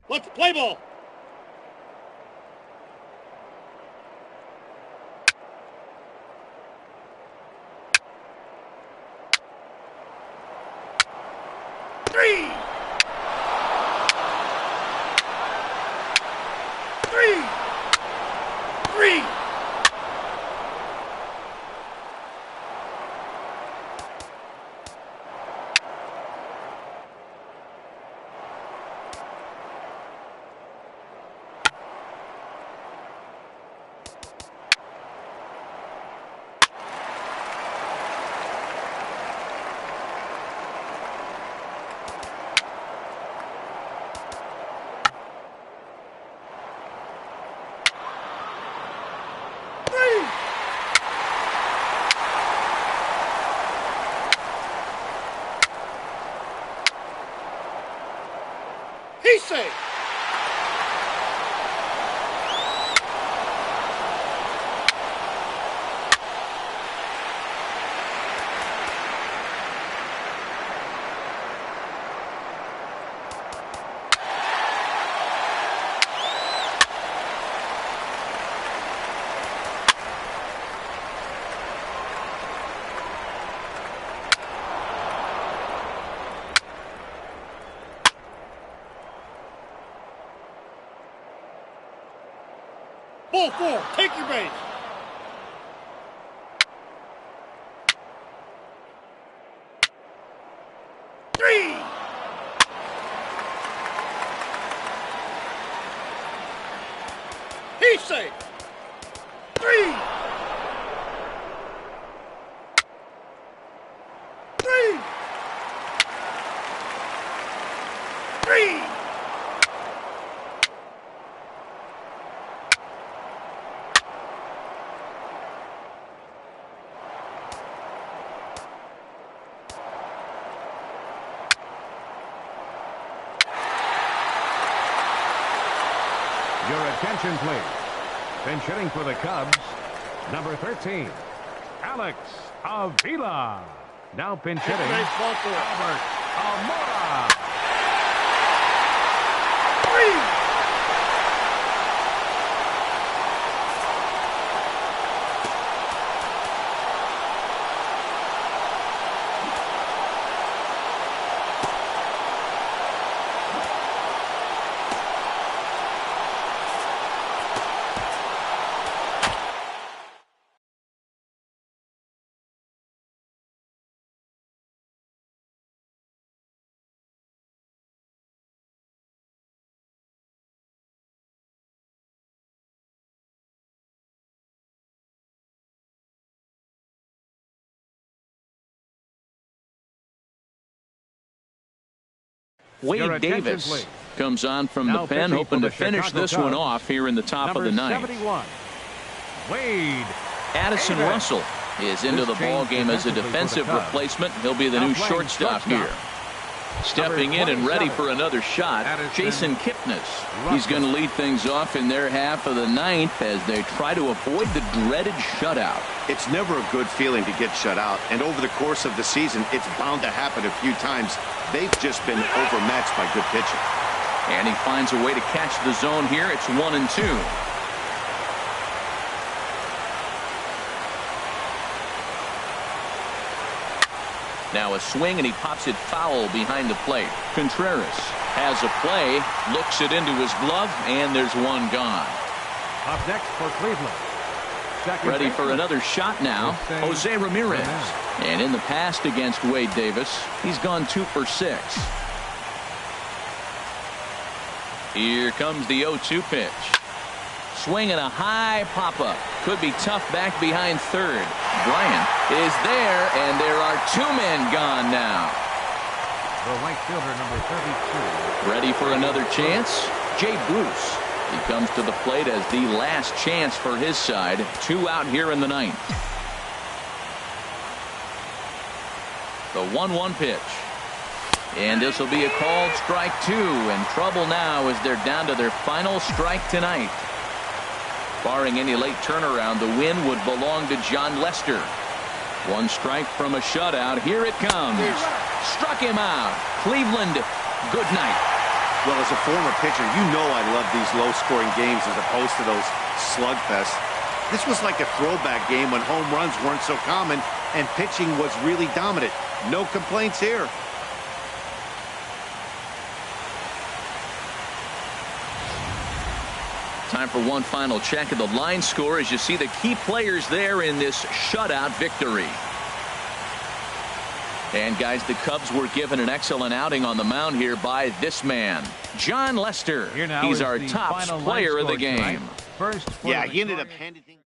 Let's play ball. Three. He's safe. Ball four, take your base. Three. He's safe. Three. Three. Three. Your attention, please. Pinch hitting for the Cubs, number 13, Alex Avila. Now pinch hitting, Albert Almora. Three. Wade Davis comes on from the pen, hoping to finish this one off here in the top of the ninth. Wade Addison Russell is into the ball game as a defensive replacement. He'll be the new shortstop here. Stepping in and ready for another shot, Jason Kipnis. He's going to lead things off in their half of the ninth as they try to avoid the dreaded shutout. It's never a good feeling to get shut out, and over the course of the season, it's bound to happen a few times. They've just been overmatched by good pitching. And he finds a way to catch the zone here. It's 1-2. Now a swing, and he pops it foul behind the plate. Contreras has a play, looks it into his glove, and there's one gone. Up next for Cleveland. Ready for another shot now, Jose Ramirez. And in the past against Wade Davis, he's gone 2 for 6. Here comes the 0-2 pitch. Swinging a high pop-up. Could be tough back behind third. Bryant is there, and there are 2 men gone now. The right fielder, number 32. Ready for another chance? Jay Bruce. He comes to the plate as the last chance for his side. 2 out here in the ninth. The 1-1 pitch. And this will be a called strike 2. And trouble now as they're down to their final strike tonight. Barring any late turnaround, the win would belong to John Lester. 1 strike from a shutout. Here it comes. Struck him out. Cleveland, good night. Well, as a former pitcher, you know I love these low-scoring games as opposed to those slugfests. This was like a throwback game when home runs weren't so common and pitching was really dominant. No complaints here. Time for one final check of the line score as you see the key players there in this shutout victory. And guys, the Cubs were given an excellent outing on the mound here by this man, John Lester. He's our top player of the game. First, yeah, he ended up handing things.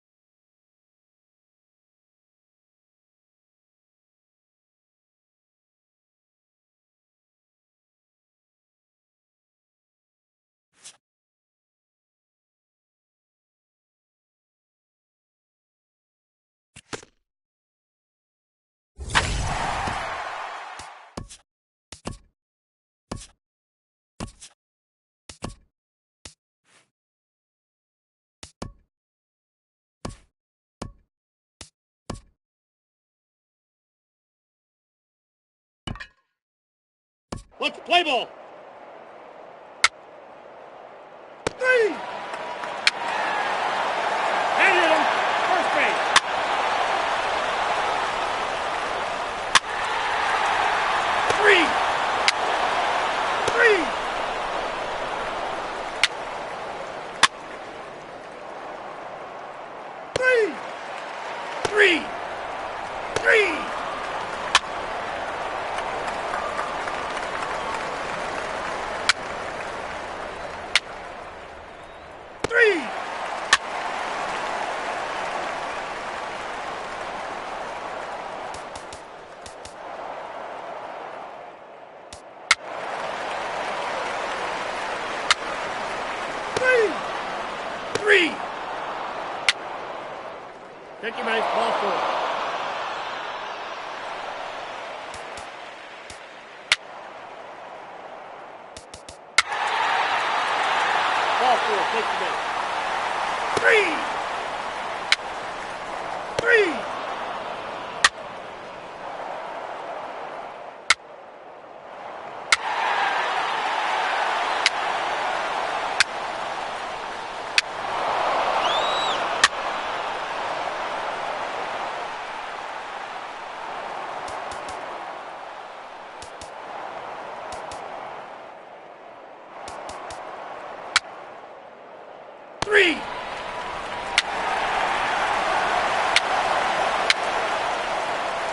Let's play ball. 3. And hit him. First base. 3. 3. 3. 3. 3. 3. Take your base, ball 4. Ball 4, take your base. 3. 3. 3.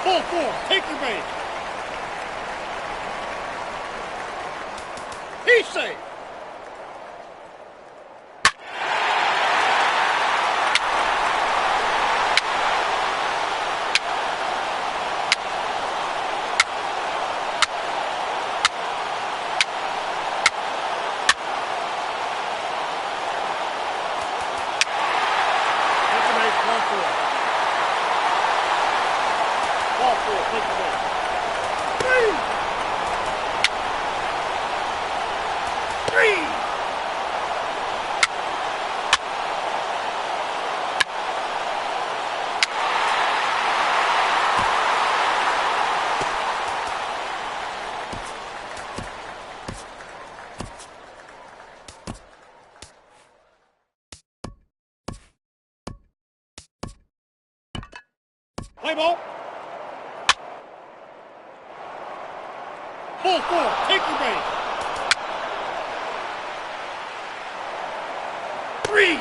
Ball 4, take your base. He's safe. 3. Play ball. Ball 4, take your base. 3.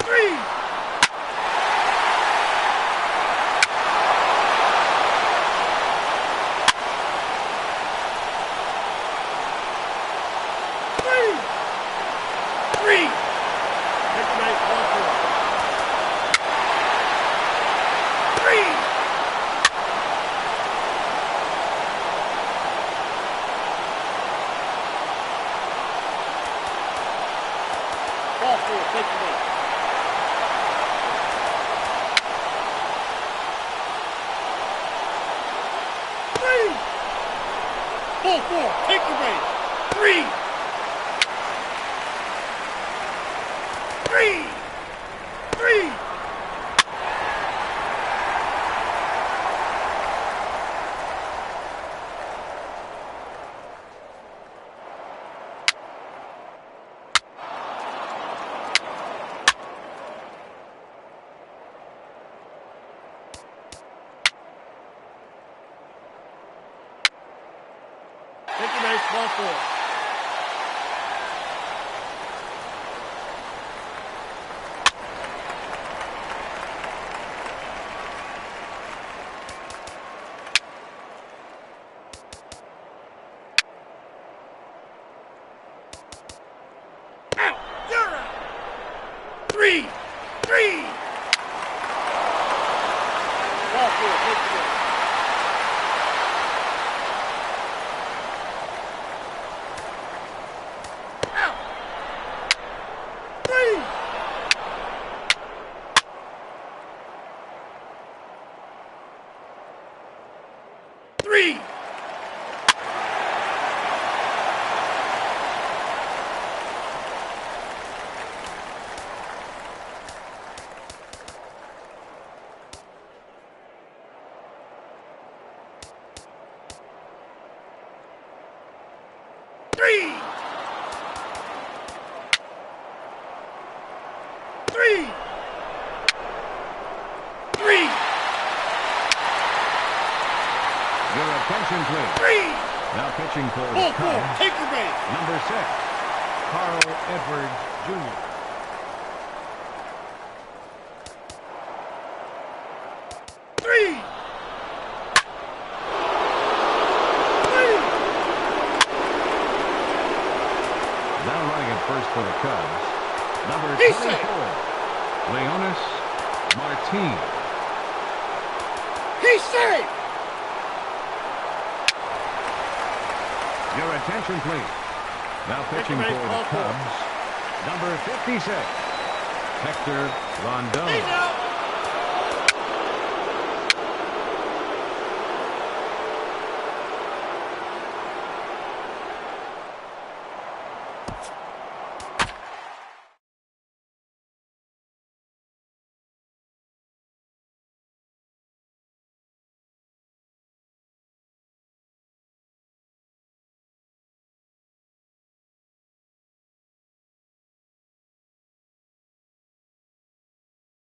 3. 3. Take your base, ball 4. 3. 4, take your base. 3. Ball 4, take your base. 3. 3. base, ball 4. Out. You're out. 3. Ball 4, take the base. Out. 3. 3. Your attention, please. 3. Now pitching for the Ball 4, Cubs, take your base. number 6, Carl Edwards Jr. 3. 3. Now running at first for the Cubs, number He's 24, safe. Leonis Martin. He's safe. Your attention, please. Now pitching base, for the ball 4. Cubs, number 56, Hector He's Rondon. out.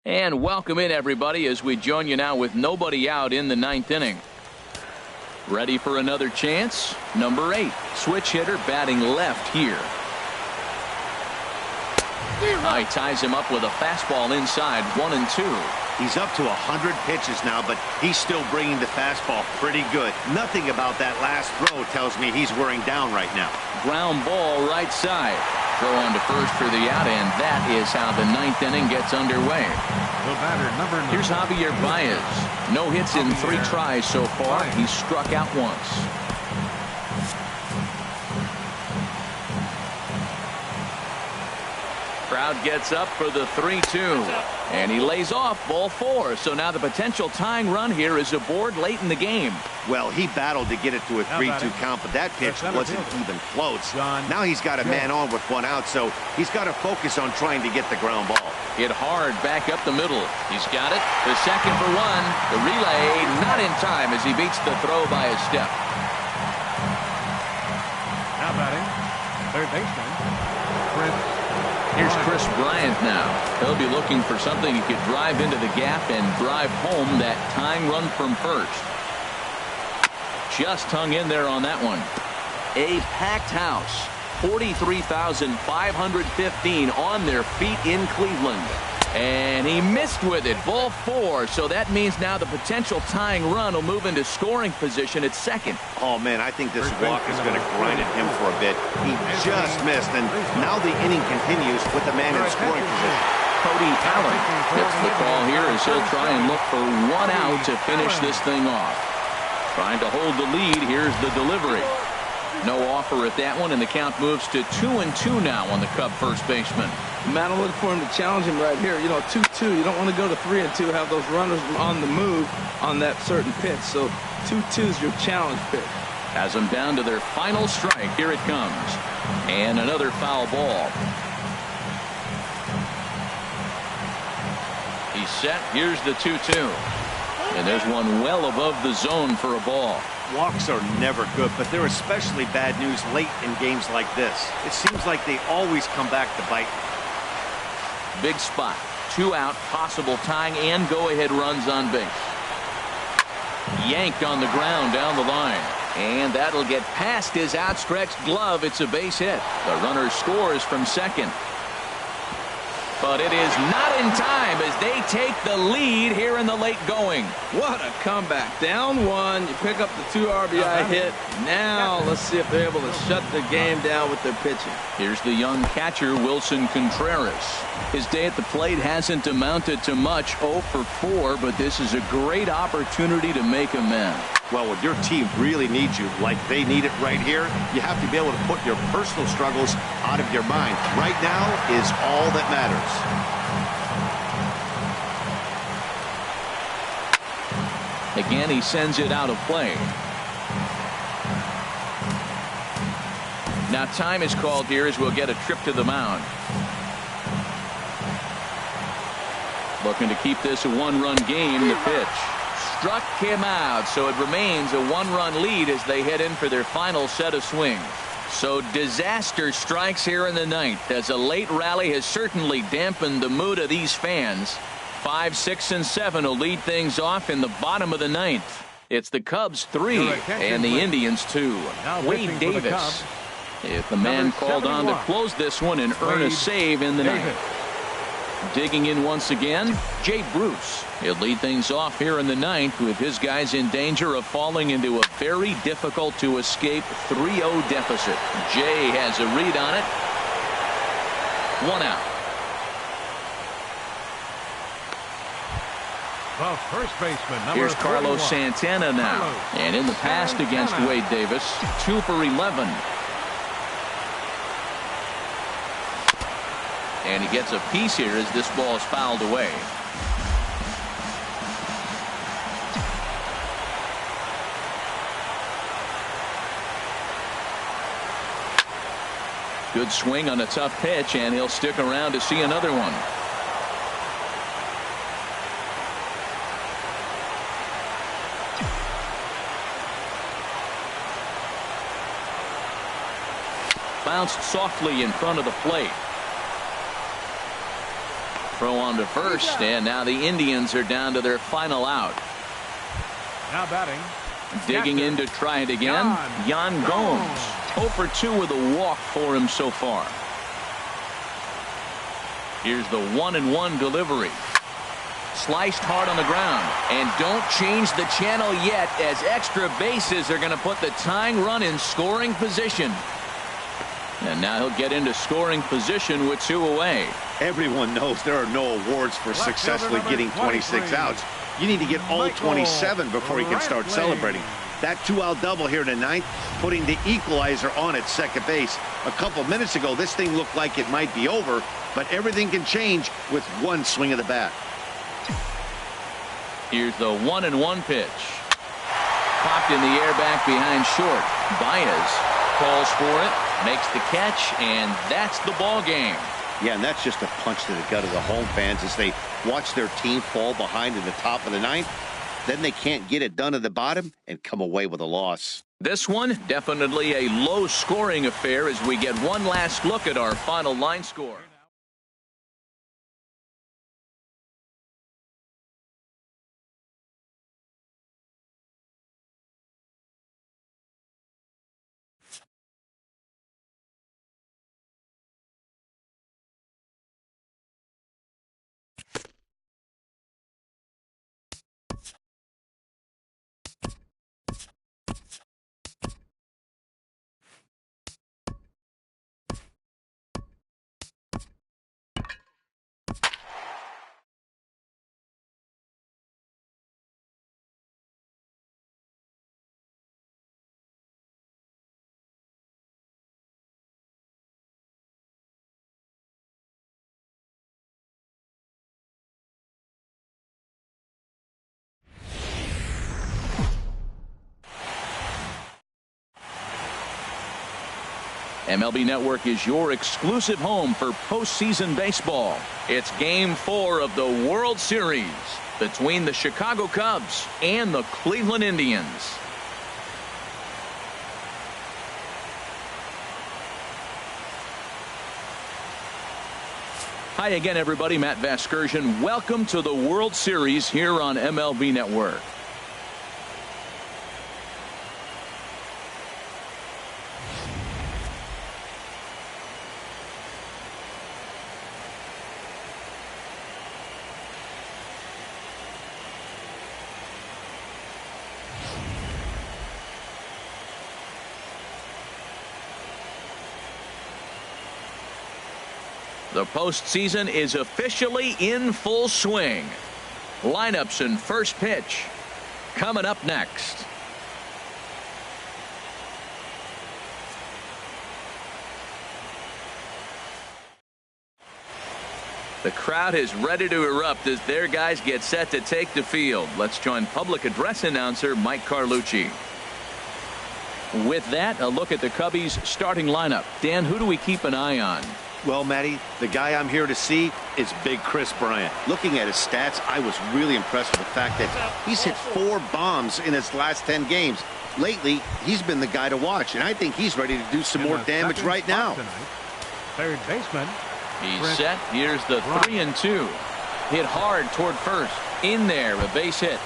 And welcome in, everybody, as we join you now with nobody out in the 9th inning. Ready for another chance? Number 8, switch hitter, batting left here. He ties him up with a fastball inside, 1-2. He's up to 100 pitches now, but he's still bringing the fastball pretty good. Nothing about that last throw tells me he's wearing down right now. Ground ball right side. Throw on to first for the out, and that is how the 9th inning gets underway. The batter, number 9. Here's Javier Baez. No hits in 3 tries so far. He's struck out once. Crowd gets up for the 3-2. And he lays off, ball 4. So now the potential tying run here is aboard late in the game. Well, he battled to get it to a 3-2 count, but that pitch wasn't even close. Now he's got a man on with 1 out, so he's got to focus on trying to get the ground ball. Hit hard back up the middle. He's got it. The second for 1. The relay not in time as he beats the throw by a step. Now batting, third baseman, Chris. Here's Chris Bryant now. He'll be looking for something he could drive into the gap and drive home that tying run from first. Just hung in there on that one. A packed house. 43,515 on their feet in Cleveland. And he missed with it. Ball 4. So that means now the potential tying run will move into scoring position at second. Oh, man, I think this walk is going to grind at him for a bit. He just missed, and now the inning continues with the man in scoring position. Cody Allen gets the call here as he'll try and look for 1 out to finish this thing off. Trying to hold the lead. Here's the delivery. No offer at that one, and the count moves to 2-2 now on the Cub first baseman. Man, I'm looking for him to challenge him right here. You know, 2-2. You don't want to go to 3-2, have those runners on the move on that certain pitch. So 2-2 is your challenge pitch. Has them down to their final strike. Here it comes. And another foul ball. He's set. Here's the 2-2. And there's one well above the zone for a ball. Walks are never good, but they're especially bad news late in games like this. It seems like they always come back to bite. Big spot. 2 out, possible tying and go-ahead runs on base. Yanked on the ground down the line. And that'll get past his outstretched glove. It's a base hit. The runner scores from second. But it is not in time as they take the lead here in the late going. What a comeback. Down one. You pick up the 2 RBI hit. Now let's see if they're able to shut the game down with their pitching. Here's the young catcher, Wilson Contreras. His day at the plate hasn't amounted to much, 0 for 4, but this is a great opportunity to make amends. Well, when your team really needs you, like they need it right here, you have to be able to put your personal struggles out of your mind. Right now is all that matters. Again, he sends it out of play. Now time is called here as we'll get a trip to the mound. Looking to keep this a 1-run game. The pitch struck him out, so it remains a 1-run lead as they head in for their final set of swings. So disaster strikes here in the 9th as a late rally has certainly dampened the mood of these fans. 5, 6, and 7 will lead things off in the bottom of the 9th. It's the Cubs 3 and the Indians 2. Wade Davis is the man called on to close this one and earn a save in the 9th. Digging in once again, Jay Bruce. He'll lead things off here in the 9th with his guys in danger of falling into a very difficult to escape 3-0 deficit. Jay has a read on it. 1 out. The first baseman, number Here's Carlos 41. Santana now. Carlos And in the past against Santana. Wade Davis, 2 for 11. And he gets a piece here as this ball is fouled away. Good swing on a tough pitch, and he'll stick around to see another one. Bounced softly in front of the plate. Throw on to first, and now the Indians are down to their final out. Now batting. Digging in to try it again, Yan Gomes. 0 for 2 with a walk for him so far. Here's the 1-1 delivery. Sliced hard on the ground. And don't change the channel yet, as extra bases are going to put the tying run in scoring position. And now he'll get into scoring position with 2 away. Everyone knows there are no awards for successfully getting 26 outs. You need to get all 27 before you can start celebrating. That 2-out double here in the 9th, putting the equalizer on at second base. A couple minutes ago, this thing looked like it might be over, but everything can change with one swing of the bat. Here's the 1-1 pitch. Popped in the air back behind short. Baez calls for it, makes the catch, and that's the ball game. Yeah, and that's just a punch to the gut of the home fans as they watch their team fall behind in the top of the 9th. Then they can't get it done at the bottom and come away with a loss. This one, definitely a low-scoring affair as we get one last look at our final line score. MLB Network is your exclusive home for postseason baseball. It's Game 4 of the World Series between the Chicago Cubs and the Cleveland Indians. Hi again, everybody. Matt Vasgersian. Welcome to the World Series here on MLB Network. The postseason is officially in full swing. Lineups and first pitch coming up next. The crowd is ready to erupt as their guys get set to take the field. Let's join public address announcer Mike Carlucci. With that, a look at the Cubbies starting lineup. Dan, who do we keep an eye on? Well, Matty, the guy I'm here to see is Big Chris Bryant. Looking at his stats, I was really impressed with the fact that he's hit 4 bombs in his last 10 games. Lately, he's been the guy to watch, and I think he's ready to do some more damage right now. Third baseman. He's set. Here's the 3-2. Hit hard toward first. In there, a base hit.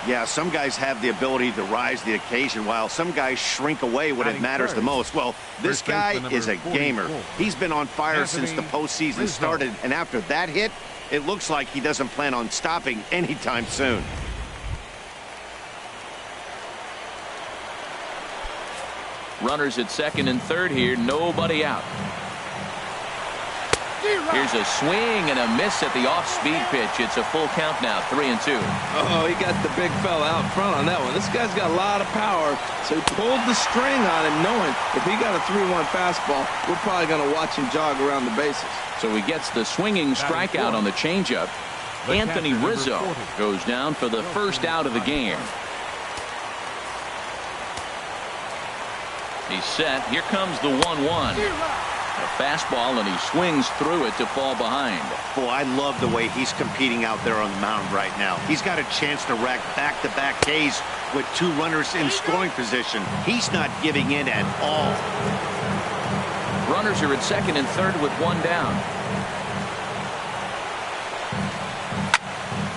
Yeah, some guys have the ability to rise to the occasion while some guys shrink away when it matters the most. Well, this guy is a gamer. He's been on fire since the postseason started, and after that hit, it looks like he doesn't plan on stopping anytime soon. Runners at second and third here. Nobody out. Here's a swing and a miss at the off-speed pitch. It's a full count now, 3-2. Oh, he got the big fella out front on that one. This guy's got a lot of power, so he pulled the string on him, knowing if he got a 3-1 fastball, we're probably going to watch him jog around the bases. So he gets the swinging strikeout on the changeup. Anthony Rizzo goes down for the first out of the game. He's set. Here comes the 1-1. A fastball, and he swings through it to fall behind. Boy, I love the way he's competing out there on the mound right now. He's got a chance to rack back-to-back Ks with 2 runners in scoring position. He's not giving in at all. Runners are at second and third with 1 down.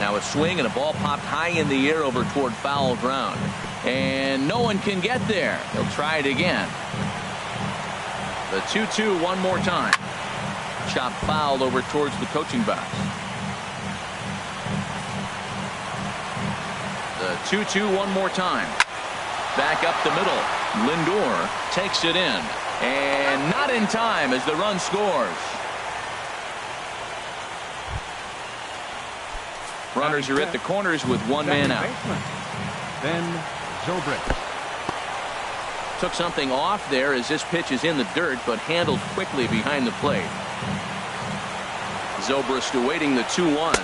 Now a swing and a ball popped high in the air over toward foul ground. And no one can get there. He'll try it again. The 2-2 one more time. Chop foul over towards the coaching box. The 2-2 one more time. Back up the middle. Lindor takes it in. And not in time as the run scores. Runners are at the corners with 1 man out. Then Zobrist. Took something off there as this pitch is in the dirt, but handled quickly behind the plate. Zobrist awaiting the 2-1.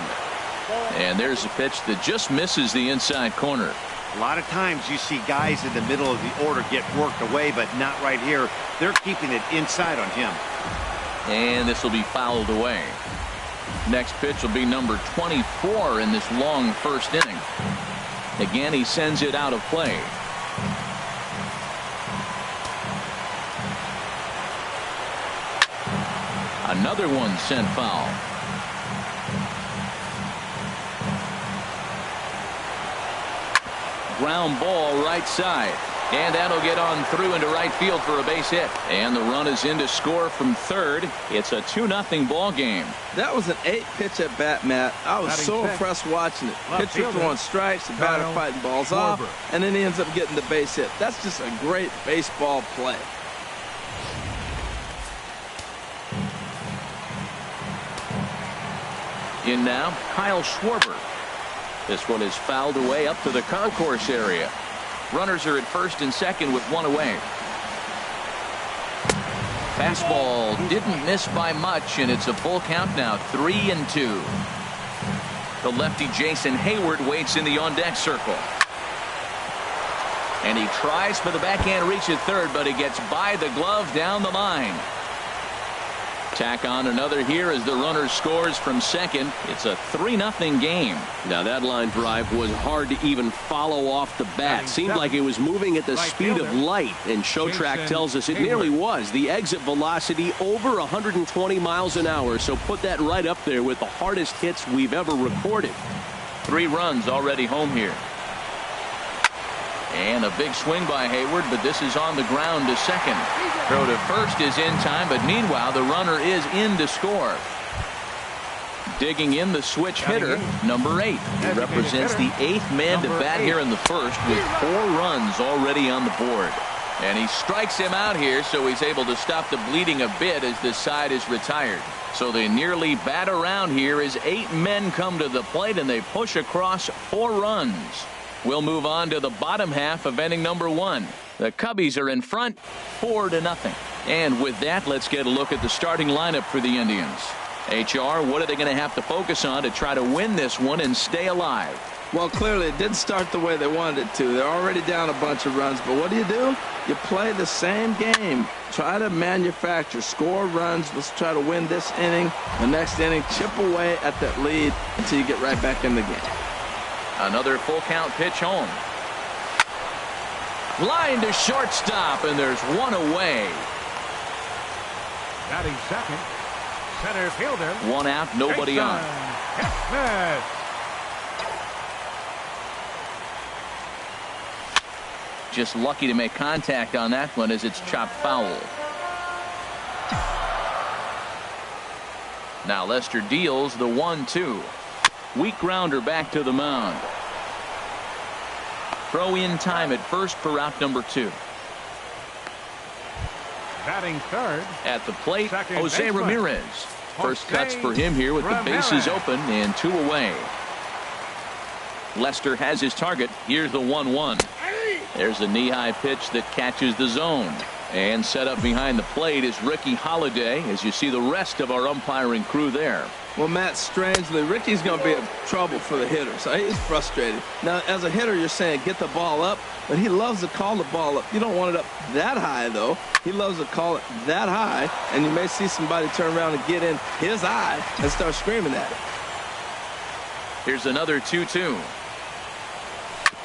And there's a pitch that just misses the inside corner. A lot of times you see guys in the middle of the order get worked away, but not right here. They're keeping it inside on him. And this will be fouled away. Next pitch will be number 24 in this long first inning. Again, he sends it out of play. Another one sent foul. Ground ball right side. And that'll get on through into right field for a base hit. And the run is in to score from third. It's a 2-0 ball game. That was an 8-pitch at bat, Matt. I was so impressed watching it. Pitcher throwing strikes, the batter fighting balls off, and then he ends up getting the base hit. That's just a great baseball play. In now, Kyle Schwarber. This one is fouled away up to the concourse area. Runners are at first and second with 1 away. Fastball didn't miss by much, and it's a full count now, 3-2. The lefty Jason Hayward waits in the on-deck circle. And he tries for the backhand reach at third, but he gets by the glove down the line. Tack on another here as the runner scores from second. It's a 3-0 game. Now that line drive was hard to even follow off the bat. Seemed like it was moving at the speed of light, and ShowTrack tells us it nearly was. The exit velocity over 120 miles an hour, so put that right up there with the hardest hits we've ever recorded. 3 runs already home here. And a big swing by Hayward, but this is on the ground to second. Throw to first is in time, but meanwhile the runner is in to score. Digging in the switch hitter, number 8. He represents the 8th man to bat here in the first with 4 runs already on the board. And he strikes him out here, so he's able to stop the bleeding a bit as this side is retired. So they nearly bat around here as 8 men come to the plate and they push across 4 runs. We'll move on to the bottom half of inning number 1. The Cubbies are in front 4-0. And with that, let's get a look at the starting lineup for the Indians. HR, what are they going to have to focus on to try to win this one and stay alive? Well, clearly it didn't start the way they wanted it to. They're already down a bunch of runs, but what do? You play the same game. Try to manufacture, score runs. Let's try to win this inning. The next inning, chip away at that lead until you get right back in the game. Another full count pitch home. Line to shortstop, and there's one away. Batting second, center fielder. One out, nobody on. Just lucky to make contact on that one as it's chopped foul. Now Lester deals the 1-2. Weak grounder back to the mound. Throw in time at first for out number 2. Batting third. At the plate, Second Jose baseman. Ramirez. First cuts for him here with the bases open and 2 away. Lester has his target. Here's the 1-1. There's a knee-high pitch that catches the zone. And set up behind the plate is Ricky Holiday, as you see the rest of our umpiring crew there. Well, Matt, strangely, Ricky's going to be in trouble for the hitter, so he's frustrated. Now, as a hitter, you're saying get the ball up, but he loves to call the ball up. You don't want it up that high, though. He loves to call it that high, and you may see somebody turn around and get in his eye and start screaming at it. Here's another 2-2.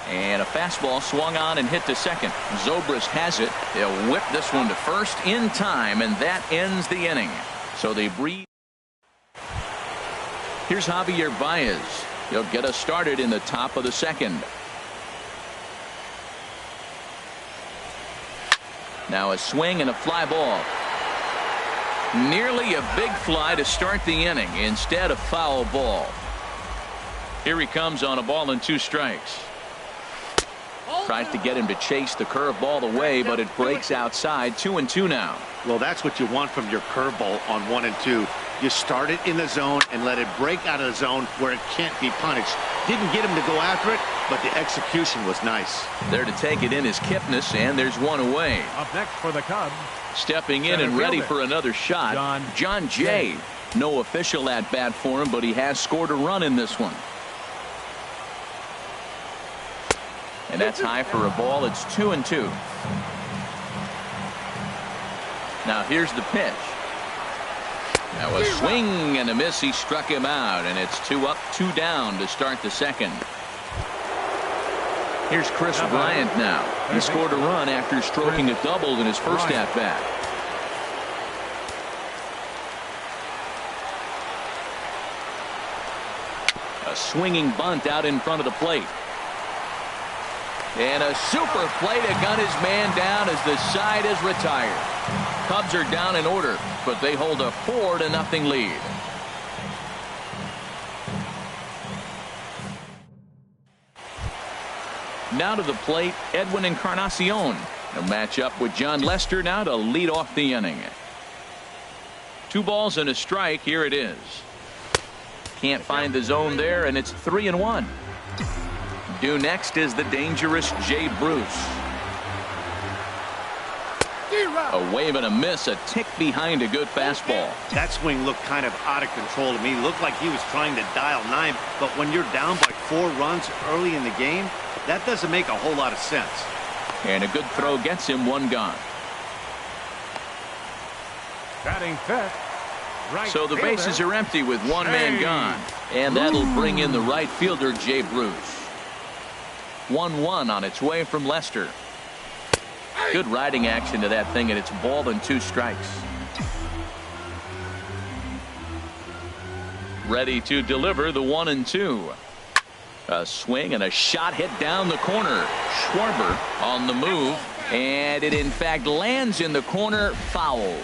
And a fastball swung on and hit to second. Zobrist has it. They'll whip this one to first in time, and that ends the inning. So they breathe. Here's Javier Baez. He'll get us started in the top of the second. Now a swing and a fly ball. Nearly a big fly to start the inning. Instead, a foul ball. Here he comes on a ball and 2 strikes. Tries to get him to chase the curveball away, but it breaks outside. 2-2 now. Well, that's what you want from your curveball on 1 and 2. You start it in the zone and let it break out of the zone where it can't be punished. Didn't get him to go after it, but the execution was nice. There to take it in is Kipnis, and there's 1 away. Up next for the Cubs. Stepping in and ready for another shot, John Jay. No official at bat for him, but he has scored a run in this one. And that's high for a ball. It's 2-2. Now here's the pitch. Now a swing and a miss. He struck him out, and it's 2 up, 2 down to start the second. Here's Chris Bryant now. He scored a run after stroking a double in his first at bat. A swinging bunt out in front of the plate. And a super play to gun his man down as the side is retired. Cubs are down in order, but they hold a 4-0 lead. Now to the plate, Edwin Encarnacion. He'll match up with John Lester now to lead off the inning. 2 balls and a strike. Here it is. Can't find the zone there, and it's 3-1. Due next is the dangerous Jay Bruce. A wave and a miss, a tick behind a good fastball. That swing looked kind of out of control to me. Looked like he was trying to dial 9, but when you're down by 4 runs early in the game, that doesn't make a whole lot of sense. And a good throw gets him 1 gone. Batting fifth. So the bases are empty with 1 man gone. And that'll bring in the right fielder, Jay Bruce. 1-1 on its way from Lester. Good riding action to that thing, and it's ball and 2 strikes. Ready to deliver the 1-2. A swing and a shot hit down the corner. Schwarber on the move, and it in fact lands in the corner. Foul.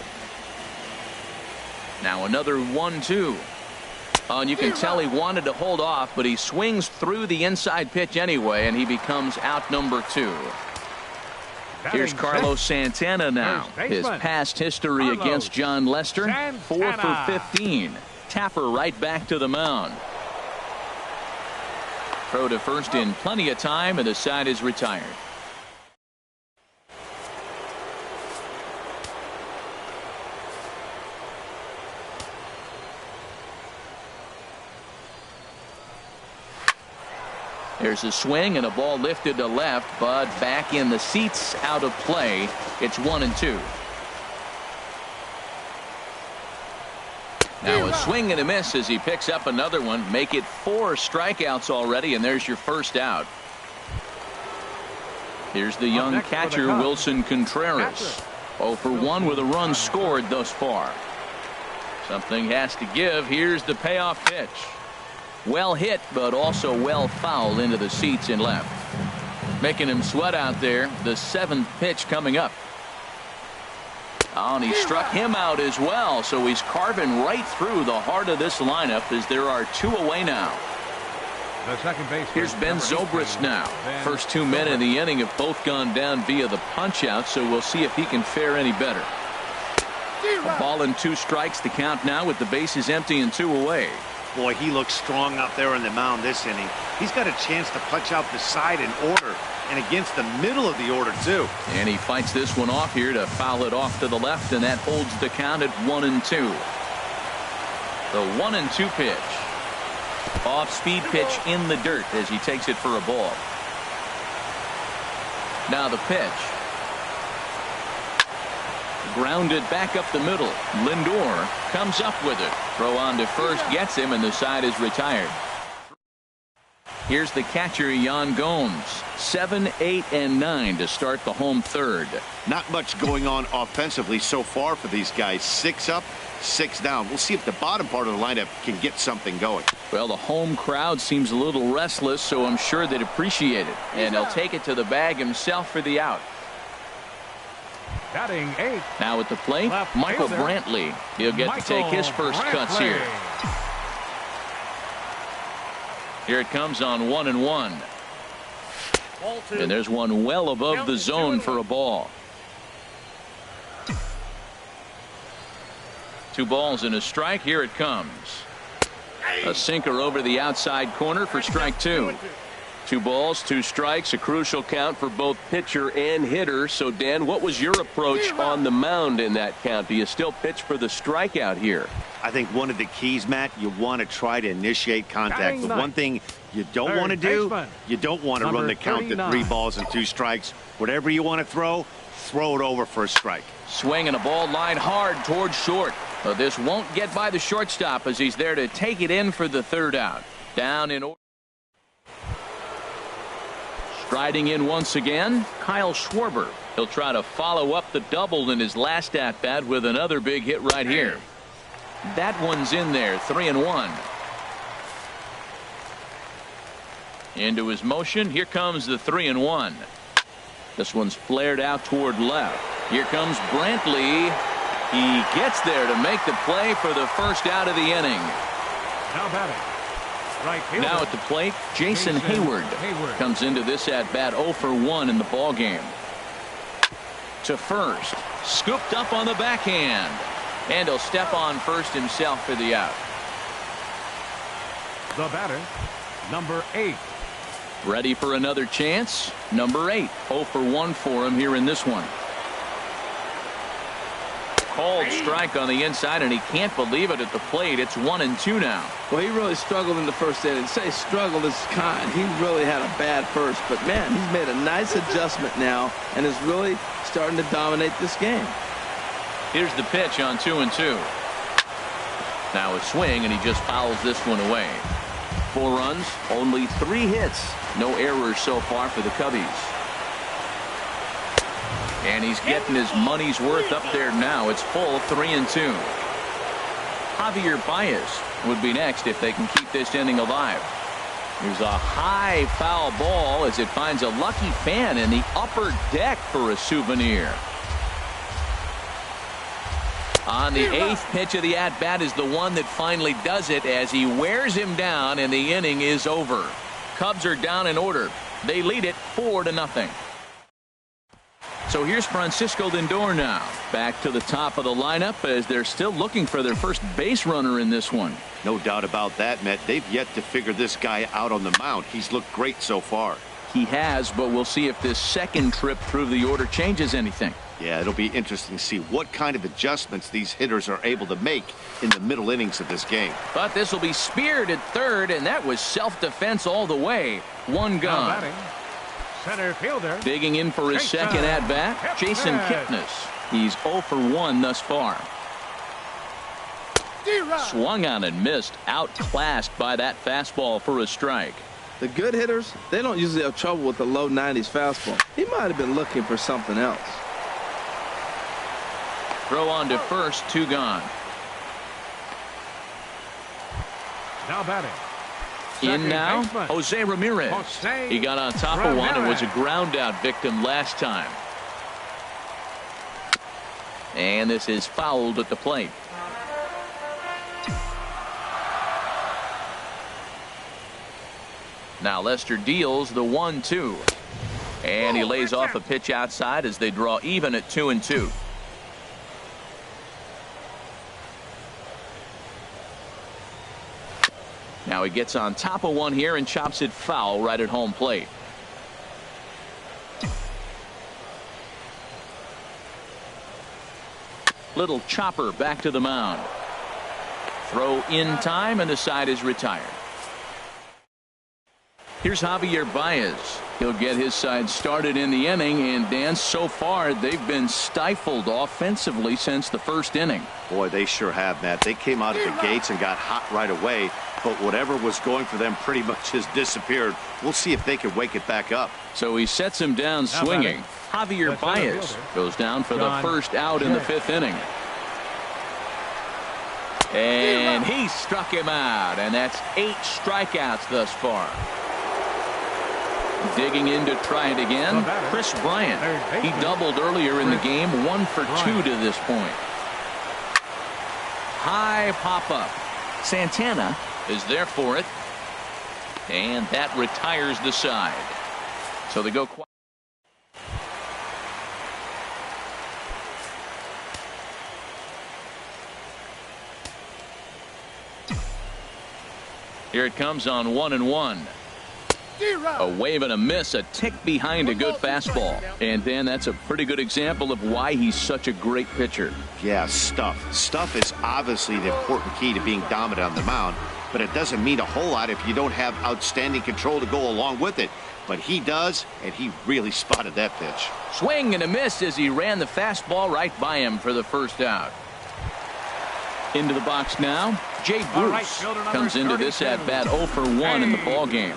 Now another 1-2. And you can tell he wanted to hold off, but he swings through the inside pitch anyway, and he becomes out number 2. Here's Carlos Santana now. His past history against John Lester, 4 for 15. Tapper right back to the mound. Throw to first in plenty of time, and the side is retired. There's a swing and a ball lifted to left, but back in the seats, out of play. It's 1-2. Now a swing and a miss as he picks up another one. Make it 4 strikeouts already, and there's your first out. Here's the young catcher, Wilson Contreras. 0 for 1 with a run scored thus far. Something has to give. Here's the payoff pitch. Well hit, but also well fouled into the seats and left. Making him sweat out there. The 7th pitch coming up. Oh, and he struck him out as well, so he's carving right through the heart of this lineup as there are 2 away now. The second base. Here's Ben Zobrist now. First 2 men in the inning have both gone down via the punch out, so we'll see if he can fare any better. A ball and 2 strikes to count now with the bases empty and 2 away. Boy, he looks strong out there on the mound this inning. He's got a chance to punch out the side in order and against the middle of the order too. And he fights this one off here to foul it off to the left, and that holds the count at 1-2. The 1-2 pitch. Off speed pitch in the dirt as he takes it for a ball. Now the pitch. Grounded back up the middle. Lindor comes up with it. Throw on to first gets him, and the side is retired. Here's the catcher, Yan Gomes. 7, 8, and 9 to start the home third. Not much going on offensively so far for these guys. 6 up, 6 down. We'll see if the bottom part of the lineup can get something going. Well, the home crowd seems a little restless, so I'm sure they'd appreciate it. And he'll take it to the bag himself for the out. Batting 8. Now at the plate, Michael Brantley. He'll get to take his first cuts here. Here it comes on 1-1. And there's one well above the zone for a ball. 2 balls and a strike. Here it comes. A sinker over the outside corner for strike 2. 2 balls, 2 strikes, a crucial count for both pitcher and hitter. So, Dan, what was your approach on the mound in that count? Do you still pitch for the strikeout here? I think one of the keys, Matt, you want to try to initiate contact. The one thing you don't want to do, you don't want to run the count to 3 balls and 2 strikes. Whatever you want to throw it over for a strike. Swing and a ball lined hard towards short. But this won't get by the shortstop as he's there to take it in for the 3rd out. Down in order. Striding in once again, Kyle Schwarber. He'll try to follow up the double in his last at-bat with another big hit right here. That one's in there, 3-1. Into his motion, here comes the 3-1. This one's flared out toward left. Here comes Brantley. He gets there to make the play for the first out of the inning. Now batting. Now at the plate, Jason Hayward comes into this at bat 0 for 1 in the ball game. To first, scooped up on the backhand, and he'll step on first himself for the out. The batter, number 8. Ready for another chance. Number 8, 0 for 1 for him here in this one. Called strike on the inside, and he can't believe it at the plate. It's 1-2 now. Well, he really struggled in the first inning. Say struggled is kind. He really had a bad first, but man, he's made a nice adjustment now and is really starting to dominate this game. Here's the pitch on 2-2. Now a swing, and he just fouls this one away. 4 runs, only 3 hits. No errors so far for the Cubbies. And he's getting his money's worth up there now. It's full 3-2. Javier Baez would be next if they can keep this inning alive. There's a high foul ball as it finds a lucky fan in the upper deck for a souvenir. On the 8th pitch of the at-bat is the one that finally does it as he wears him down, and the inning is over. Cubs are down in order. They lead it 4-0. So here's Francisco Lindor now. Back to the top of the lineup as they're still looking for their first base runner in this one. No doubt about that, Matt. They've yet to figure this guy out on the mound. He's looked great so far. He has, but we'll see if this second trip through the order changes anything. Yeah, it'll be interesting to see what kind of adjustments these hitters are able to make in the middle innings of this game. But this will be speared at third, and that was self-defense all the way. One gone. Center fielder. Digging in for his second at-bat, Jason Kipnis. He's 0 for 1 thus far. Swung on and missed, outclassed by that fastball for a strike. The good hitters, they don't usually have trouble with the low 90s fastball. He might have been looking for something else. Throw on to first, 2 gone. Now batting. In now, Jose Ramirez. He got on top of one and was a ground out victim last time. And this is fouled at the plate. Now Lester deals the 1-2. And he lays off a pitch outside as they draw even at 2-2. Now he gets on top of one here and chops it foul right at home plate. Little chopper back to the mound. Throw in time and the side is retired. Here's Javier Baez. He'll get his side started in the inning, and Dan, so far they've been stifled offensively since the first inning. Boy, they sure have, Matt. They came out of the gates and got hot right away, but whatever was going for them pretty much has disappeared. We'll see if they can wake it back up. So he sets him down swinging. Javier Baez goes down for the first out in the 5th inning. And he struck him out, and that's 8 strikeouts thus far. Digging in to try it again, Chris Bryant. He doubled earlier in the game, 1 for 2 to this point. High pop-up. Santana is there for it. And that retires the side. So they go quiet. Here it comes on 1-1. A wave and a miss, a tick behind a good fastball. And then that's a pretty good example of why he's such a great pitcher. Yeah, stuff. Stuff is obviously the important key to being dominant on the mound, but it doesn't mean a whole lot if you don't have outstanding control to go along with it. But he does, and he really spotted that pitch. Swing and a miss as he ran the fastball right by him for the first out. Into the box now, Jay Bruce comes into this at-bat 0 for 1 in the ballgame.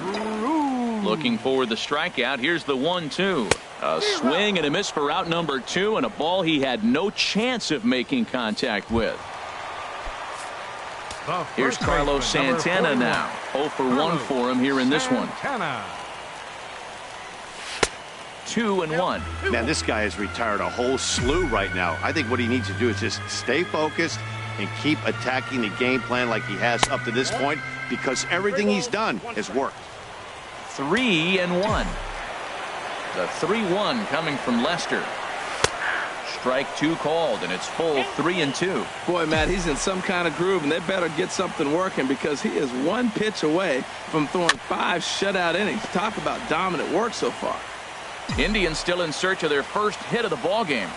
Looking for the strikeout. Here's the 1-2. A swing and a miss for out number 2, and a ball he had no chance of making contact with. Here's Carlos Santana now. 0 for 1 for him here in this one. 2-1. Man, this guy has retired a whole slew right now. I think what he needs to do is just stay focused and keep attacking the game plan like he has up to this point, because everything he's done has worked. 3-1. The 3-1 coming from Lester. Strike 2 called, and it's full 3-2. Boy, Matt, he's in some kind of groove, and they better get something working, because he is 1 pitch away from throwing 5 shutout innings. Talk about dominant work so far. Indians still in search of their first hit of the ballgame.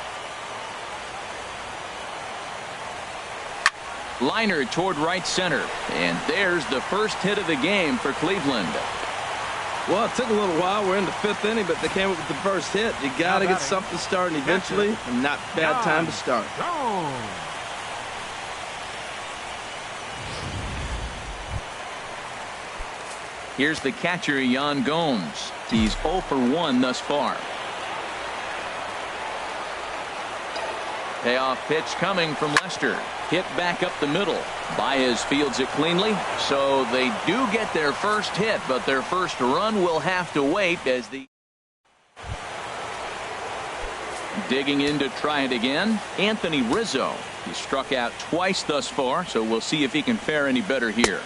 Liner toward right center, and there's the first hit of the game for Cleveland. Well, it took a little while. We're in the 5th inning, but they came up with the first hit. You got to get something starting eventually, and not bad time to start. Here's the catcher, Yan Gomes. He's 0 for 1 thus far. Payoff pitch coming from Lester. Hit back up the middle. Baez fields it cleanly. So they do get their first hit, but their first run will have to wait as the... Digging in to try it again, Anthony Rizzo. He struck out twice thus far, so we'll see if he can fare any better here.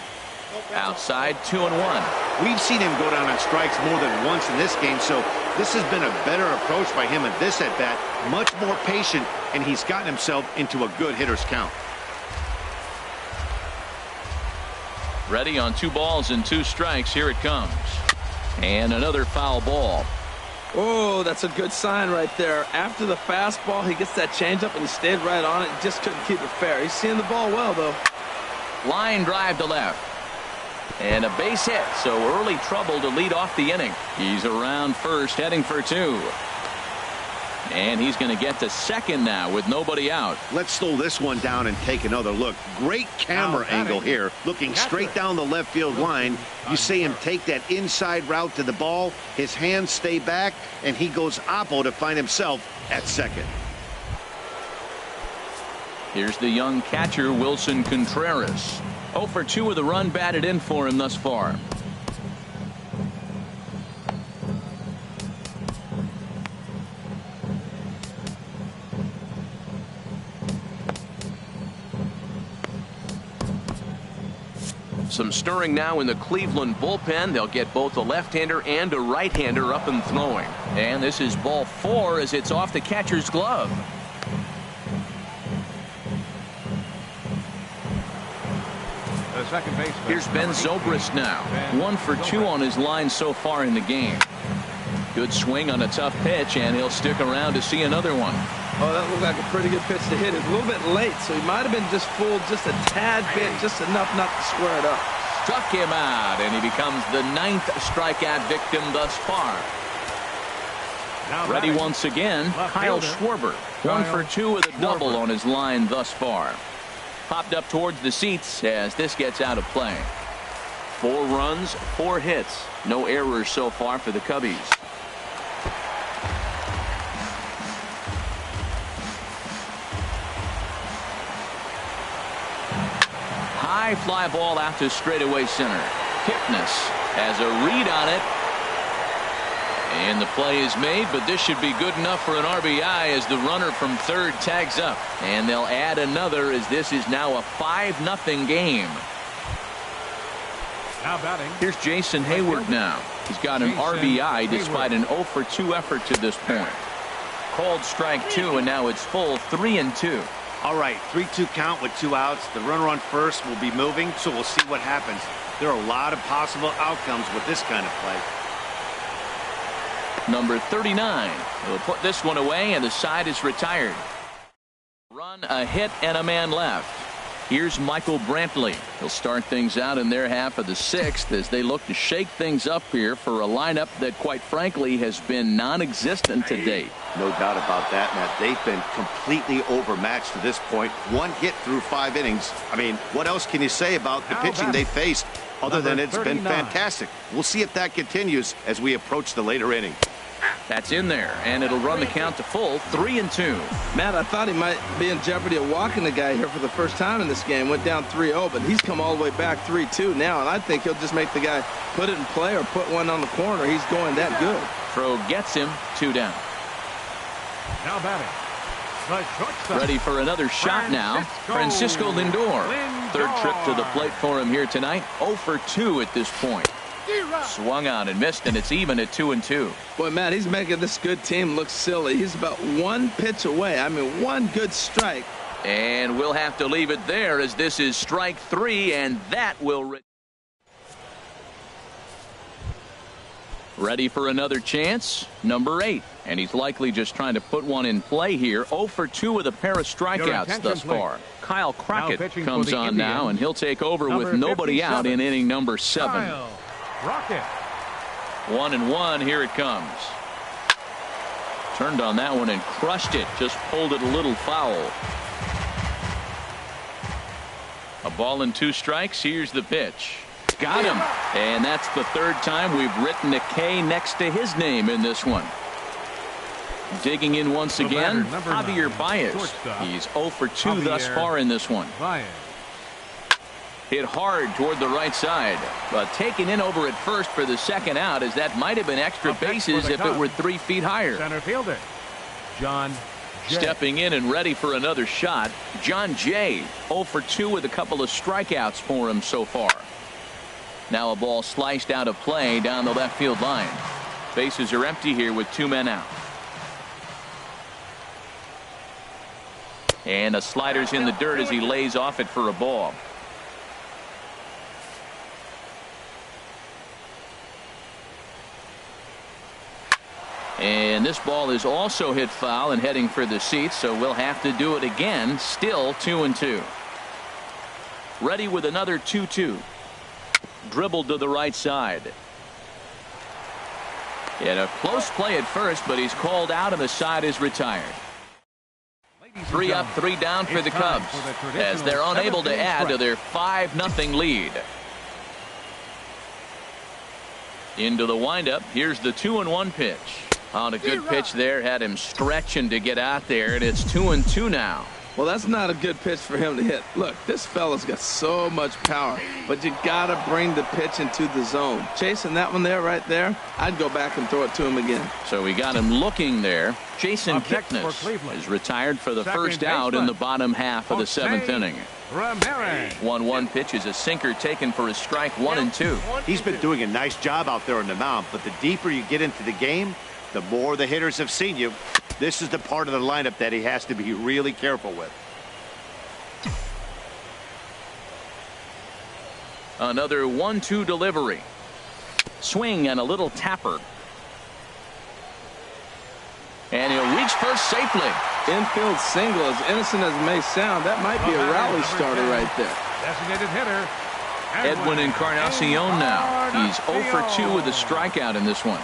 Outside 2-1. We've seen him go down on strikes more than once in this game, so this has been a better approach by him at this at-bat. Much more patient, and he's gotten himself into a good hitter's count. Ready on 2 balls and 2 strikes. Here it comes. And another foul ball. Oh, that's a good sign right there. After the fastball, he gets that changeup, and he stayed right on it. Just couldn't keep it fair. He's seeing the ball well, though. Line drive to left. And a base hit, so early trouble to lead off the inning. He's around first, heading for 2. And he's going to get to second now with nobody out. Let's slow this one down and take another look. Great camera angle here, looking straight down the left field line. You see him take that inside route to the ball. His hands stay back, and he goes oppo to find himself at second. Here's the young catcher, Wilson Contreras. 0 for 2 with a run batted in for him thus far. Some stirring now in the Cleveland bullpen. They'll get both a left-hander and a right-hander up and throwing. And this is ball 4 as it's off the catcher's glove. The second baseman. Here's Ben Zobrist now. 1 for 2 on his line so far in the game. Good swing on a tough pitch, and he'll stick around to see another one. Oh, that looked like a pretty good pitch to hit. It's a little bit late, so he might have been just fooled just a tad bit, just enough not to square it up. Struck him out, and he becomes the 9th strikeout victim thus far. Ready once again, Kyle Schwarber. 1 for 2 with a double on his line thus far. Popped up towards the seats as this gets out of play. 4 runs, 4 hits. No errors so far for the Cubbies. High fly ball out to straightaway center. Kipnis has a read on it. And the play is made, but this should be good enough for an RBI as the runner from third tags up. And they'll add another as this is now a 5-0 game. Now batting. Here's Jason Hayward now. He's got an RBI despite an 0 for 2 effort to this point. Called strike 2, and now it's full 3-2. All right, 3-2 count with 2 outs. The runner on first will be moving, so we'll see what happens. There are a lot of possible outcomes with this kind of play. Number 39. He'll put this one away, and the side is retired. Run, a hit, and a man left. Here's Michael Brantley. He'll start things out in their half of the 6th as they look to shake things up here for a lineup that, quite frankly, has been non-existent to date. No doubt about that, Matt. They've been completely overmatched to this point. 1 hit through 5 innings. I mean, what else can you say about the pitching they faced other than it's been fantastic? We'll see if that continues as we approach the later inning. That's in there, and it'll run the count to full 3-2. Matt, I thought he might be in jeopardy of walking the guy here for the first time in this game. Went down 3-0, but he's come all the way back 3-2 now, and I think he'll just make the guy put it in play or put one on the corner. He's going that good. Throw gets him, 2 down. Now batting. The shortstop. Ready for another shot now. Francisco Lindor. Third trip to the plate for him here tonight. 0 for 2 at this point. Swung on and missed, and it's even at 2-2. Boy, Matt, he's making this good team look silly. He's about 1 pitch away. I mean, 1 good strike. And we'll have to leave it there as this is strike 3, and that will... Ready for another chance, number 8. And he's likely just trying to put one in play here. 0 for 2 with a pair of strikeouts thus far. Kyle Crockett comes on now, and he'll take over with nobody out in inning number 7. Kyle Crockett. 1-1, here it comes. Turned on that one and crushed it. Just pulled it a little foul. A ball and 2 strikes. Here's the pitch. Got him. And that's the 3rd time we've written a K next to his name in this one. Digging in once again, Javier Baez. He's 0 for 2 thus far in this one. Hit hard toward the right side, but taken in over at first for the 2nd out, as that might have been extra bases if it were 3 feet higher. Center fielder John Jay. Stepping in and ready for another shot, John Jay. 0 for 2 with a couple of strikeouts for him so far. Now a ball sliced out of play down the left field line. Bases are empty here with 2 men out. And a slider's in the dirt as he lays off it for a ball. And this ball is also hit foul and heading for the seats, so we'll have to do it again. Still 2-2. Ready with another 2-2. Dribbled to the right side. And a close play at first, but he's called out and the side is retired. 3 up, 3 down for the Cubs as they're unable to add to their 5-0 lead. Into the windup. Here's the 2-1 pitch. On a good pitch there, had him stretching to get out there, and it's 2-2 now. Well, that's not a good pitch for him to hit. Look, this fella's got so much power, but you gotta bring the pitch into the zone. Chasing that one there, right there, I'd go back and throw it to him again. So we got him looking there. Jason Kipnis is retired for the first out in the bottom half of the 7th inning. 1-1 pitch is a sinker taken for a strike. 1-2. He's been doing a nice job out there on the mound, but the deeper you get into the game, the more the hitters have seen you. This is the part of the lineup that he has to be really careful with. Another 1-2 delivery. Swing and a little tapper. And he'll reach first safely. Infield single, as innocent as it may sound, that might be a rally starter right there. Designated hitter. Edwin Encarnacion now. He's 0 for 2 with a strikeout in this one.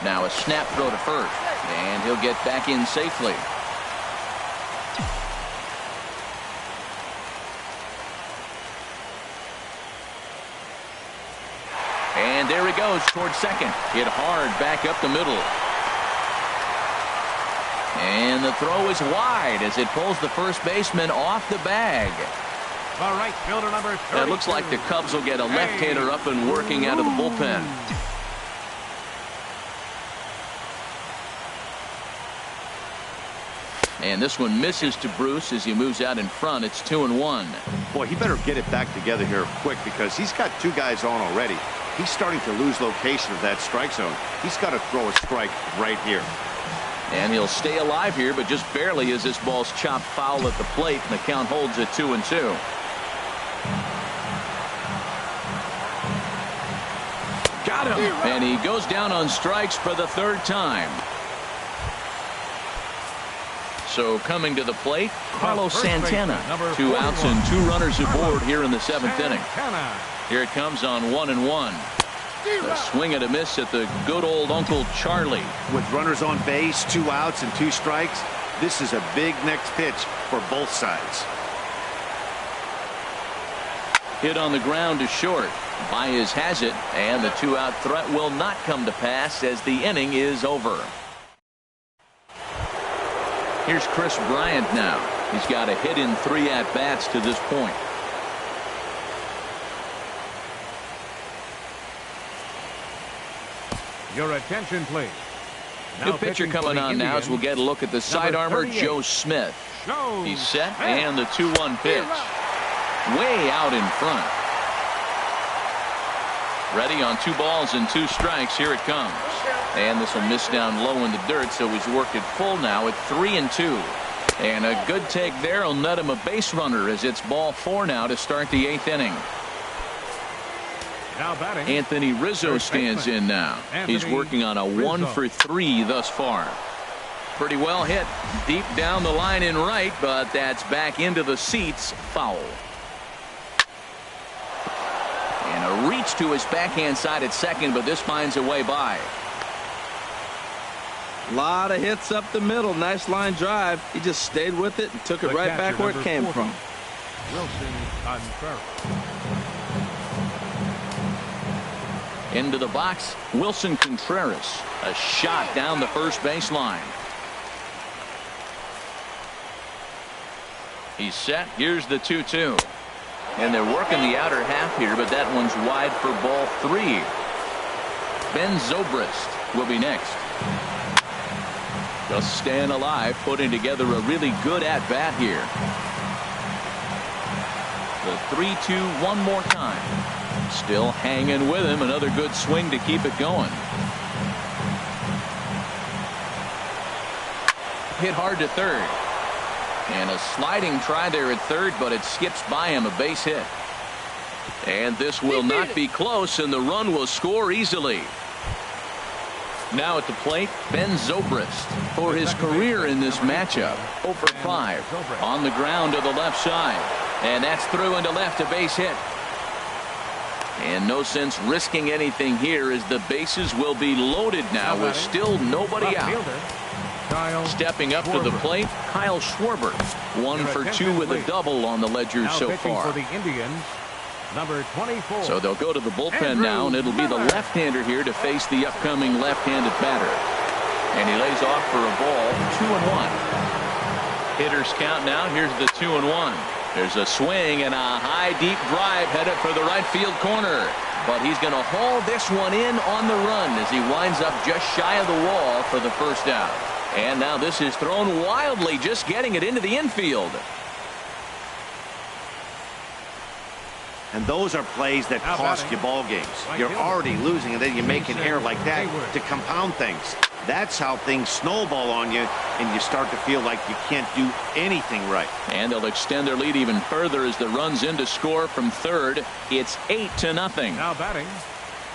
Now a snap throw to first, and he'll get back in safely. And there he goes towards second. Hit hard back up the middle. And the throw is wide as it pulls the first baseman off the bag. The right fielder number 32. It looks like the Cubs will get a left-hander up and working out of the bullpen. And this one misses to Bruce as he moves out in front. It's 2-1. Boy, he better get it back together here quick because he's got 2 guys on already. He's starting to lose location of that strike zone. He's got to throw a strike right here. And he'll stay alive here, but just barely as this ball's chopped foul at the plate, and the count holds at 2-2. Got him. And he goes down on strikes for the 3rd time. So coming to the plate, Carlos Santana. 2 outs and 2 runners aboard here in the 7th inning. Here it comes on 1-1. A swing and a miss at the good old Uncle Charlie. With runners on base, 2 outs and 2 strikes, this is a big next pitch for both sides. Hit on the ground to short. Baez has it, and the 2-out threat will not come to pass as the inning is over. Here's Chris Bryant now. He's got a hit in 3 at-bats to this point. Your attention, please. New pitcher coming on now as we'll get a look at the sidearmer, Joe Smith. He's set, and the 2-1 pitch. Way out in front. Ready on 2 balls and 2 strikes. Here it comes. And this will miss down low in the dirt, so he's worked it full now at 3-2. And a good take there will net him a base runner as it's ball 4 now to start the 8th inning. Now batting, Anthony Rizzo stands in now. He's working on a 1 for 3 thus far. Pretty well hit deep down the line in right, but that's back into the seats. Foul. And a reach to his backhand side at second, but this finds a way by. A lot of hits up the middle. Nice line drive. He just stayed with it and took it right back where it came from. Wilson Contreras. Into the box, Wilson Contreras. A shot down the first baseline. He's set. Here's the 2-2. And they're working the outer half here, but that one's wide for ball 3. Ben Zobrist will be next. Just staying alive, putting together a really good at-bat here. The 3-2 one more time. Still hanging with him. Another good swing to keep it going. Hit hard to third. And a sliding try there at third, but it skips by him. A base hit. And this will not be close, and the run will score easily. Now at the plate, Ben Zobrist for his career in this matchup. 0 for 5 on the ground to the left side. And that's through into left, a base hit. And no sense risking anything here as the bases will be loaded now with still nobody out. Stepping up to the plate, Kyle Schwarber. 1 for 2 with a double on the ledger so far. Number 24. So they'll go to the bullpen now, and it'll be the left-hander here to face the upcoming left-handed batter. And he lays off for a ball, 2-1. Hitters count now. Here's the 2-1. There's a swing and a high deep drive headed for the right field corner. But he's going to haul this one in on the run as he winds up just shy of the wall for the first out. And now this is thrown wildly, just getting it into the infield. And those are plays that cost you ball games. You're already losing, and then you make an error like that to compound things. That's how things snowball on you, and you start to feel like you can't do anything right. And they'll extend their lead even further as the runs in to score from third. It's 8-0. Now batting,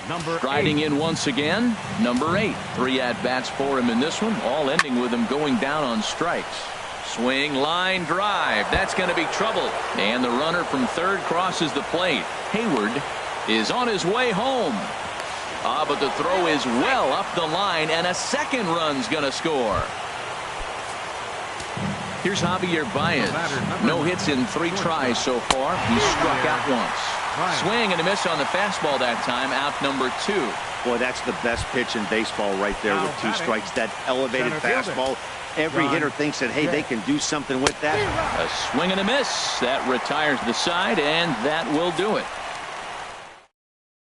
number Riding 8. in once again, number 8. 3 at-bats for him in this one, all ending with him going down on strikes. Swing, line, drive. That's going to be trouble. And the runner from third crosses the plate. Hayward is on his way home. But the throw is well up the line, and a second run's going to score. Here's Javier Baez. No hits in 3 tries so far. He's struck out once. Swing and a miss on the fastball that time. Out number 2. Boy, that's the best pitch in baseball right there with 2 strikes. That elevated fastball. Every hitter thinks that, hey, they can do something with that. A swing and a miss. That retires the side, and that will do it.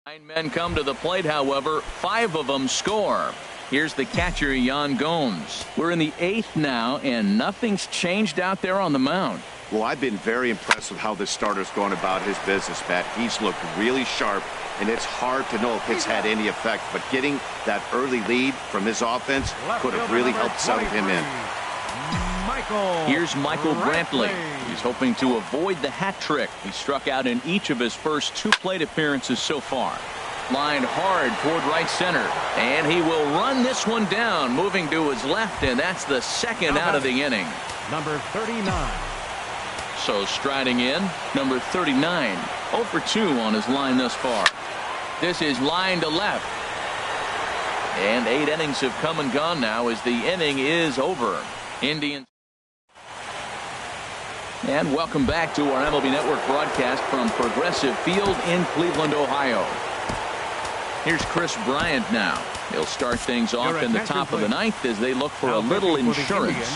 9 men come to the plate, however. 5 of them score. Here's the catcher, Yan Gomes. We're in the 8th now, and nothing's changed out there on the mound. Well, I've been very impressed with how this starter's going about his business, Pat. He's looked really sharp, and it's hard to know if it's had any effect. But getting that early lead from his offense could have really helped settle him in. Here's Michael Brantley. He's hoping to avoid the hat trick. He struck out in each of his first 2 plate appearances so far. Lined hard toward right center, and he will run this one down, moving to his left, and that's the second out of the inning. Number 39. So striding in, number 39. 0 for 2 on his line thus far. This is line to left. And 8 innings have come and gone now as the inning is over. Indians. And welcome back to our MLB Network broadcast from Progressive Field in Cleveland, Ohio. Here's Chris Bryant now. He'll start things off in the top of the 9th as they look for a little insurance.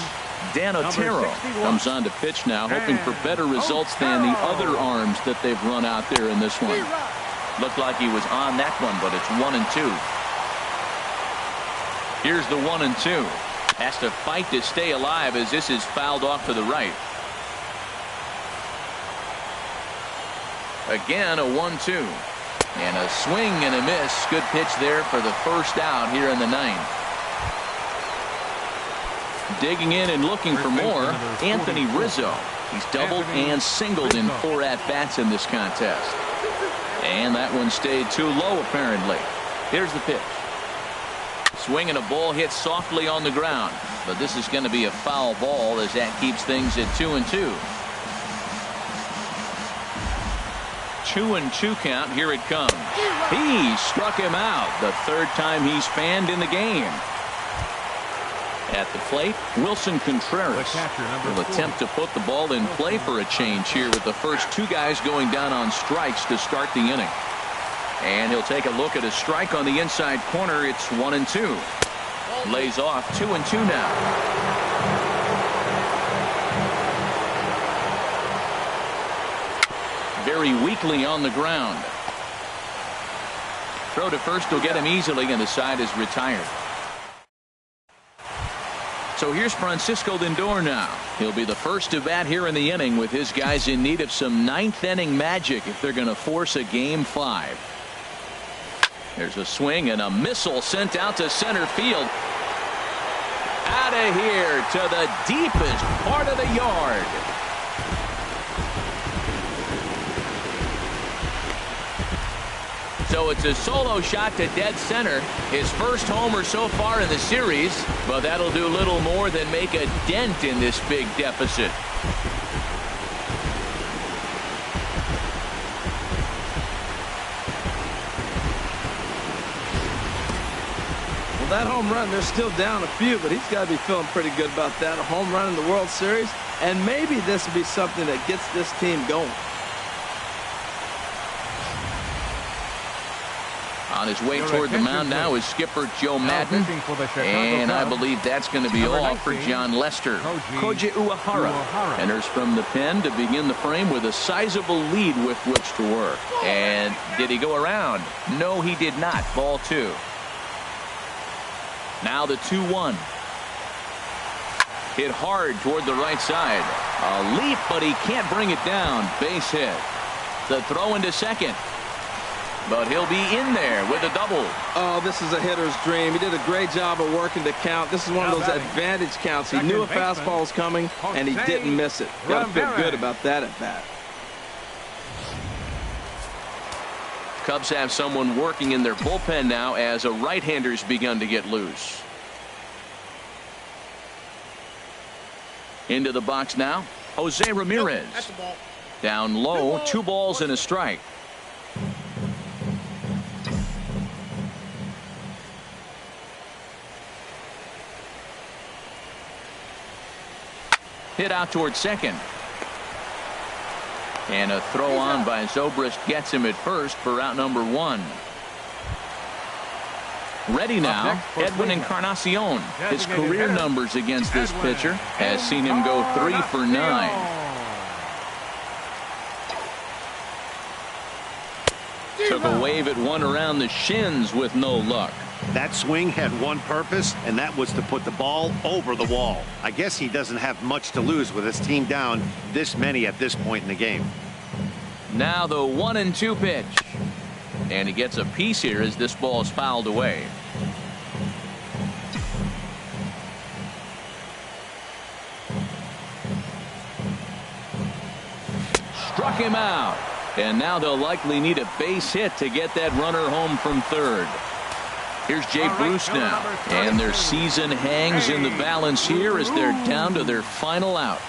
Dan Otero comes on to pitch now, hoping for better results than the other arms that they've run out there in this one. Looked like he was on that one, but it's 1-2. Here's the 1-2. Has to fight to stay alive as this is fouled off to the right. Again, a 1-2. And a swing and a miss. Good pitch there for the first out here in the 9th. Digging in and looking for more, Anthony Rizzo. He's doubled and singled in 4 at-bats in this contest. And that one stayed too low, apparently. Here's the pitch. Swing and a ball hit softly on the ground. But this is going to be a foul ball as that keeps things at 2-2. 2-2 count. Here it comes. He struck him out. The 3rd time he's fanned in the game. At the plate, Wilson Contreras will attempt to put the ball in play for a change here with the first 2 guys going down on strikes to start the inning. And he'll take a look at a strike on the inside corner. It's 1-2. Lays off 2-2 now. Very weakly on the ground. Throw to first will get him easily, and the side is retired. So here's Francisco Lindor now. He'll be the first to bat here in the inning with his guys in need of some ninth inning magic if they're going to force a game 5. There's a swing and a missile sent out to center field. Out of here to the deepest part of the yard. So it's a solo shot to dead center. His first homer so far in the series, but that'll do little more than make a dent in this big deficit. Well, that home run, they're still down a few, but he's got to be feeling pretty good about that. A home run in the World Series, and maybe this will be something that gets this team going. On his way toward the mound now is skipper Joe Madden, and I believe that's going to be all for John Lester. Koji Uehara enters from the pen to begin the frame with a sizable lead with which to work. And did he go around? No, he did not. Ball 2. Now the 2-1. Hit hard toward the right side. A leap, but he can't bring it down. Base hit. The throw into second. But he'll be in there with a double. Oh, this is a hitter's dream. He did a great job of working the count. This is one of those advantage counts. He knew a fastball was coming, and he didn't miss it. Got to feel good about that at bat. Cubs have someone working in their bullpen now as a right-hander's begun to get loose. Into the box now, Jose Ramirez. Down low, 2 balls and a strike. Hit out toward second. And a throw on by Zobrist gets him at first for out number 1. Ready now, Edwin Encarnacion. His career numbers against this pitcher has seen him go 3 for 9. Took a wave at one around the shins with no luck. That swing had one purpose, and that was to put the ball over the wall. I guess he doesn't have much to lose with his team down this many at this point in the game. Now the 1-2 pitch. And he gets a piece here as this ball is fouled away. Struck him out. And now they'll likely need a base hit to get that runner home from third. Here's Jay Bruce now, and their season hangs in the balance here as they're down to their final out.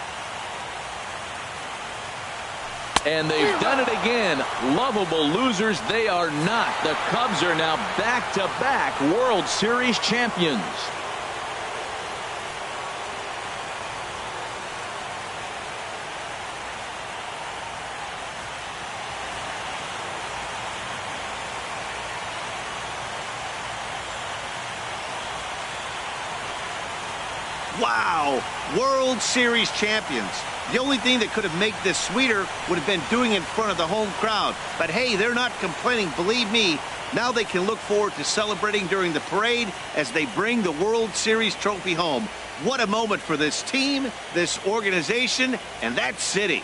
And they've done it again. Lovable losers they are not. The Cubs are now back-to-back World Series champions. Wow, World Series champions. The only thing that could have made this sweeter would have been doing it in front of the home crowd. But hey, they're not complaining, believe me. Now they can look forward to celebrating during the parade as they bring the World Series trophy home. What a moment for this team, this organization, and that city.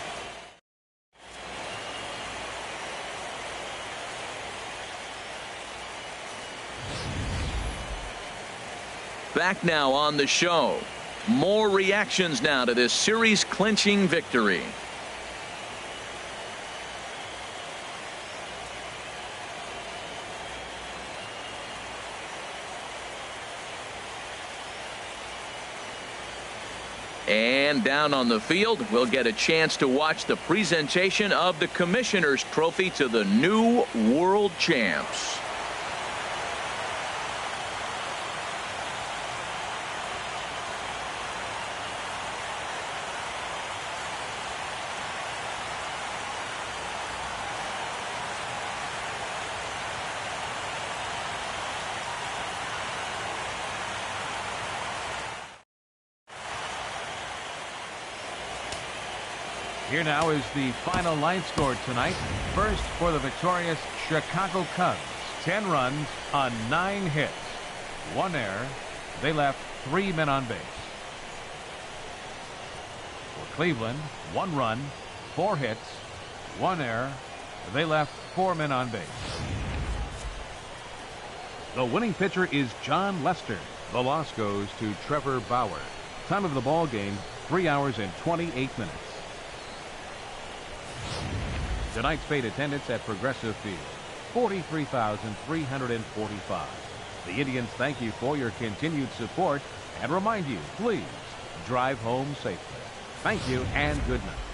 Back now on the show. More reactions now to this series clinching victory. And down on the field, we'll get a chance to watch the presentation of the Commissioner's Trophy to the new world champs. Here now is the final line score tonight. First for the victorious Chicago Cubs. 10 runs on 9 hits. 1 error. They left 3 men on base. Cleveland, 1 run, 4 hits, 1 error. They left 4 men on base. The winning pitcher is John Lester. The loss goes to Trevor Bauer. Time of the ball game, 3 hours and 28 minutes. Tonight's paid attendance at Progressive Field, 43,345. The Indians thank you for your continued support and remind you, please drive home safely. Thank you and good night.